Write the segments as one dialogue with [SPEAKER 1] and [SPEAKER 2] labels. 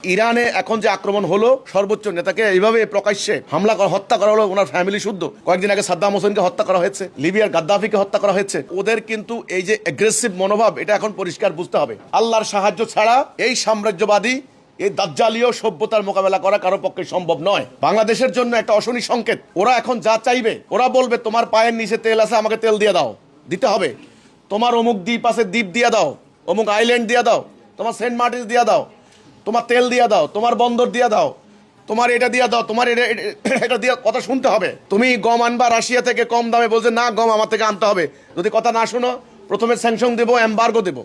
[SPEAKER 1] ইরানে এখন যে আক্রমণ হলো, সর্বোচ্চ নেতাকে এইভাবে প্রকাশ্যে হামলা করা, হত্যা করা হলো, ওনার ফ্যামিলি শুদ্ধ। কয়েকদিন আগে সাদ্দাম হোসেনকে হত্যা করা হয়েছে, লিবিয়ার গাদ্দাফিকে হত্যা করা হয়েছে। ওদের কিন্তু এই যে অ্যাগ্রেসিভ মনোভাব, এটা এখন পরিষ্কার বুঝতে হবে। আল্লাহর সাহায্য ছাড়া এই সাম্রাজ্যবাদী, এই দাজ্জালীয় সভ্যতার মোকাবেলা করা কারো পক্ষে সম্ভব নয়। বাংলাদেশের জন্য একটা অশনি সংকেত। ওরা এখন যা চাইবে, ওরা বলবে তোমার পায়ের নিচে তেল আছে, আমাকে তেল দিয়ে দাও, দিতে হবে। তোমার অমুক দ্বীপ আছে, দ্বীপ দিয়ে দাও, অমুক আইল্যান্ড দিয়ে দাও, তোমার সেন্ট মার্টিন দিয়ে দাও, তোমার তেল দিয়ে দাও, তোমার বন্দর দিয়ে দাও, তোমার এটা দিয়ে দাও, তোমার এটা দিয়ে। কথা শুনতে হবে। তুমি গম আনবা রাশিয়া থেকে কম দামে, বলছে না গম আমার থেকে আনতে হবে। যদি কথা না শোনো, প্রথমে স্যাংশন দেবো, এম্বার্গো দেবো,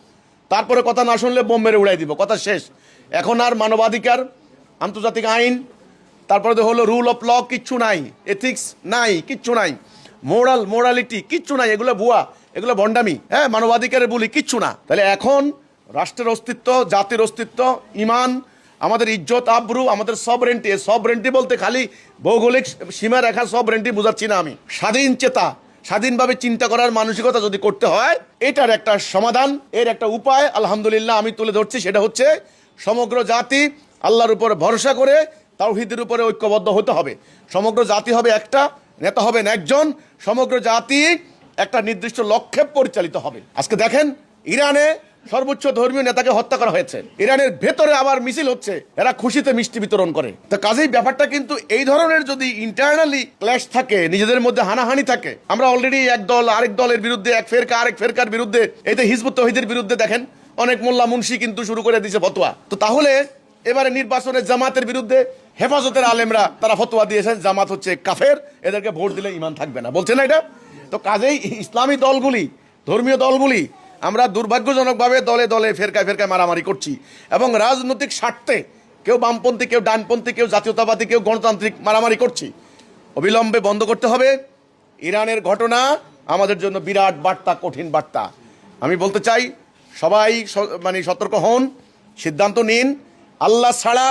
[SPEAKER 1] তারপরে কথা না শুনলে বোম মেরে উড়াই দিব, কথা শেষ। এখন আর মানবাধিকার, আন্তর্জাতিক আইন, তারপরে হলো রুল অফ ল, কিচ্ছু নাই। এথিক্স নাই, কিচ্ছু নাই। মোরালিটি কিচ্ছু নাই। এগুলো ভুয়া, এগুলো ভণ্ডামি। হ্যাঁ, মানবাধিকারের বলি কিচ্ছু না। তাহলে এখন রাষ্ট্রের অস্তিত্ব, জাতির অস্তিত্ব, ইমান, আমাদের ইজ্জত আবরু, আমাদের সবরেন্টি। সবরেন্টি বলতে খালি ভৌগোলিক সীমা রেখা সবরেন্টি বোঝাচ্ছি না আমি। স্বাধীন চেতা, স্বাধীনভাবে চিন্তা করার মানসিকতা যদি করতে হয়, এটার একটা সমাধান, এর একটা উপায় আলহামদুলিল্লাহ আমি তুলে ধরছি। সেটা হচ্ছে সমগ্র জাতি আল্লাহর উপরে ভরসা করে তাওহীদের উপরে ঐক্যবদ্ধ হতে হবে। সমগ্র জাতি হবে একটা, নেতা হবেন একজন, সমগ্র জাতি একটা নির্দিষ্ট লক্ষ্যে পরিচালিত হবে। আজকে দেখেন, ইরানে সর্বোচ্চ ধর্মীয় নেতাকে হত্যা করা হয়েছে। ইরানের ভেতরে আবার মিছিল হচ্ছে, এরা খুশিতে মিষ্টি বিতরণ করে। তো কাজেই ব্যাপারটা কিন্তু এই ধরনের যদি ইন্টারনালি ক্ল্যাশ থাকে, নিজেদের মধ্যে হানাহানি থাকে, আমরা অলরেডি এক দল আরেক দলের বিরুদ্ধে, এক ফেরকা আরেক ফেরকার বিরুদ্ধে, এই যে হিজবুত তৌহিদের বিরুদ্ধে দেখেন অনেক মোল্লা মুন্সি কিন্তু শুরু করে দিয়েছে ফতোয়া। তো তাহলে এবারে নির্বাচনে জামাতের বিরুদ্ধে হেফাজতের আলেমরা তারা ফতোয়া দিয়েছেন জামাত হচ্ছে কাফের, এদেরকে ভোট দিলে ইমান থাকবে না, বলছে না এটা? তো কাজেই ইসলামী দলগুলি, ধর্মীয় দলগুলি, আমরা দুর্ভাগ্যজনকভাবে দলে দলে ফেরকায় ফেরকায় মারামারি করছি এবং রাজনৈতিক স্বার্থে কেউ বামপন্থী, কেউ ডানপন্থী, কেউ জাতীয়তাবাদী, কেউ গণতান্ত্রিক মারামারি করছি। অবিলম্বে বন্ধ করতে হবে। ইরানের ঘটনা আমাদের জন্য বিরাট বার্তা, কঠিন বার্তা। আমি বলতে চাই, সবাই সতর্ক হন, সিদ্ধান্ত নিন। আল্লাহ ছাড়া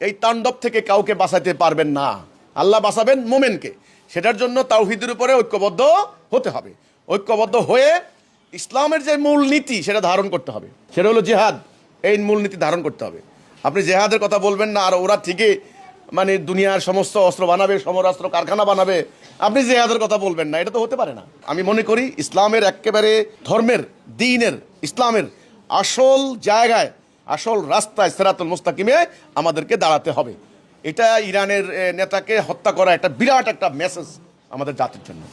[SPEAKER 1] এই তাণ্ডব থেকে কাউকে বাঁচাতে পারবেন না। আল্লাহ বাঁচাবেন মোমেনকে। সেটার জন্য তাওহীদের উপরে ঐক্যবদ্ধ হতে হবে। ঐক্যবদ্ধ হয়ে ইসলামের যে মূল নীতি সেটা ধারণ করতে হবে, সেটা হলো জিহাদ। এই মূল নীতি ধারণ করতে হবে। আপনি জেহাদের কথা বলবেন না, আর ওরা ঠিকই দুনিয়ার সমস্ত অস্ত্র বানাবে, সমরাস্ত্র কারখানা বানাবে, আপনি জেহাদের কথা বলবেন না, এটা তো হতে পারে না। আমি মনে করি ইসলামের একেবারে ধর্মের, দ্বীনের, ইসলামের আসল জায়গায়, আসল রাস্তায়, সিরাতুল মুস্তাকিমে আমাদেরকে দাঁড়াতে হবে। এটা ইরানের নেতাকে হত্যা করা একটা বিরাট একটা মেসেজ আমাদের জাতির জন্য।